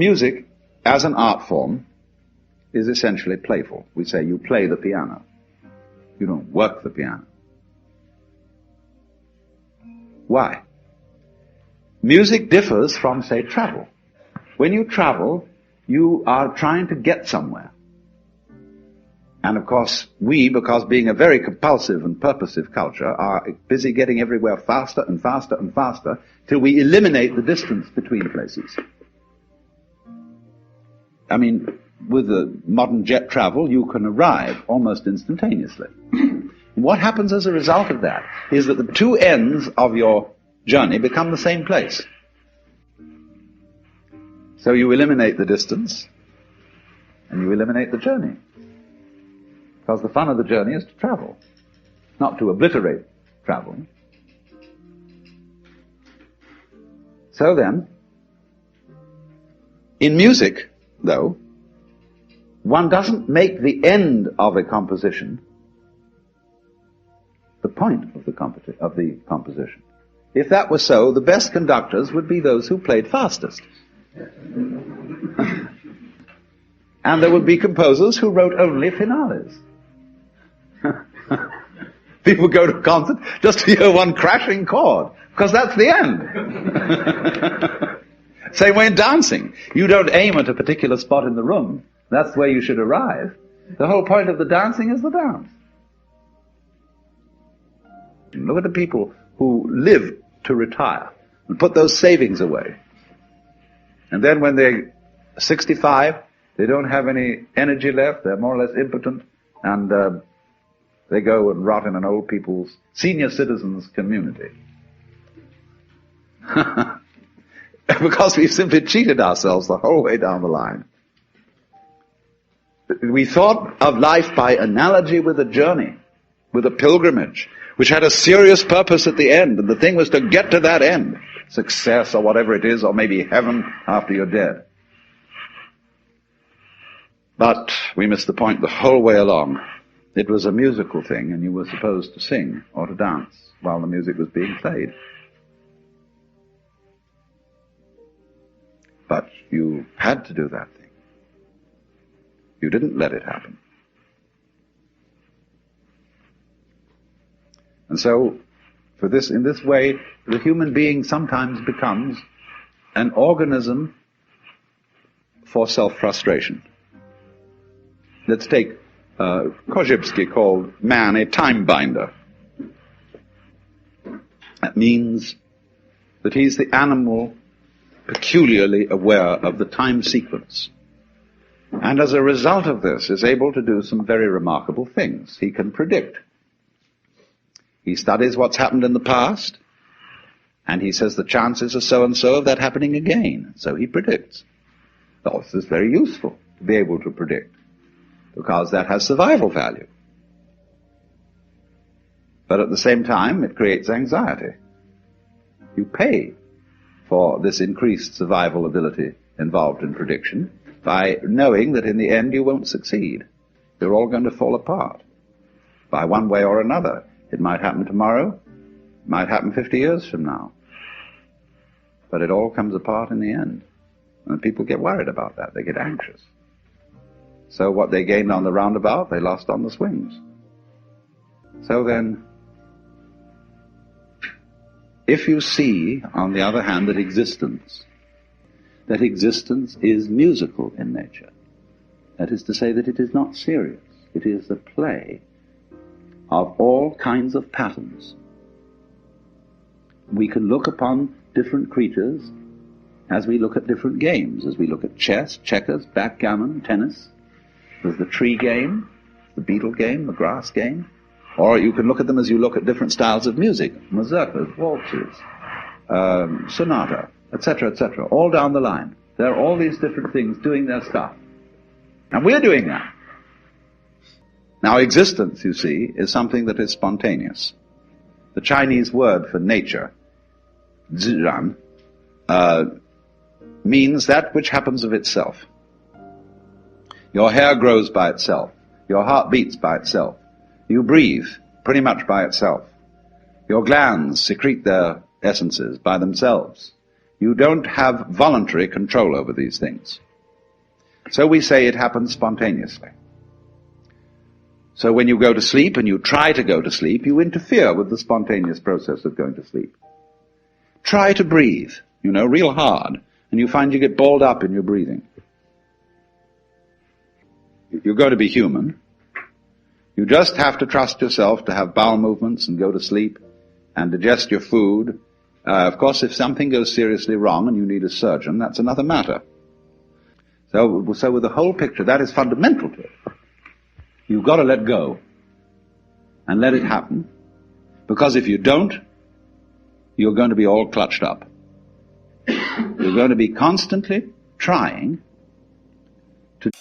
music, as an art form, is essentially playful. We say you play the piano. You don't work the piano. Why? Music differs from, say, travel. When you travel, you are trying to get somewhere. And of course, we, because being a very compulsive and purposive culture, are busy getting everywhere faster and faster and faster till we eliminate the distance between places. I mean, with the modern jet travel, you can arrive almost instantaneously. What happens as a result of that is that the two ends of your journey become the same place. So you eliminate the distance, and you eliminate the journey. Because the fun of the journey is to travel, not to obliterate travel. So then, in music, though, one doesn't make the end of a composition the point of the composition. If that were so, the best conductors would be those who played fastest. And there would be composers who wrote only finales. People go to a concert just to hear one crashing chord, because that's the end. Same way in dancing. You don't aim at a particular spot in the room. That's where you should arrive. The whole point of the dancing is the dance. Look at the people who live to retire and put those savings away. And then when they're 65, they don't have any energy left, they're more or less impotent, and they go and rot in an old people's, senior citizens community. Because we've simply cheated ourselves the whole way down the line. We thought of life by analogy with a journey, with a pilgrimage, which had a serious purpose at the end, and the thing was to get to that end, success or whatever it is, or maybe heaven after you're dead. But we missed the point the whole way along. It was a musical thing, and you were supposed to sing or to dance while the music was being played. But you had to do that thing. You didn't let it happen. And so, in this way, the human being sometimes becomes an organism for self-frustration. Let's take Korzybski called man a time binder. That means that he's the animal peculiarly aware of the time sequence. And as a result of this is able to do some very remarkable things. He can predict. He studies what's happened in the past, and he says the chances are so-and-so of that happening again. So he predicts. Oh, this is very useful to be able to predict, because that has survival value. But at the same time, it creates anxiety. You pay for this increased survival ability involved in prediction by knowing that in the end you won't succeed. You're all going to fall apart by one way or another. It might happen tomorrow, it might happen 50 years from now. But it all comes apart in the end. And people get worried about that. They get anxious. So what they gained on the roundabout, they lost on the swings. So then, if you see, on the other hand, that existence is musical in nature, that is to say that it is not serious, it is the play of all kinds of patterns. We can look upon different creatures as we look at different games, as we look at chess, checkers, backgammon, tennis. There's the tree game, the beetle game, the grass game. Or you can look at them as you look at different styles of music, mazurkas, waltzes, sonata, etc., all down the line. There are all these different things doing their stuff. And we're doing that. Now, existence, you see, is something that is spontaneous. The Chinese word for nature, zhiran, means that which happens of itself. Your hair grows by itself. Your heart beats by itself. You breathe pretty much by itself. Your glands secrete their essences by themselves. You don't have voluntary control over these things. So we say it happens spontaneously. So when you go to sleep and you try to go to sleep, you interfere with the spontaneous process of going to sleep. Try to breathe, real hard, and you find you get balled up in your breathing. You're going to be human. You just have to trust yourself to have bowel movements and go to sleep and digest your food. Of course, if something goes seriously wrong and you need a surgeon, that's another matter. So with the whole picture, that is fundamental to it. You've got to let go and let it happen, because if you don't, you're going to be all clutched up. You're going to be constantly trying to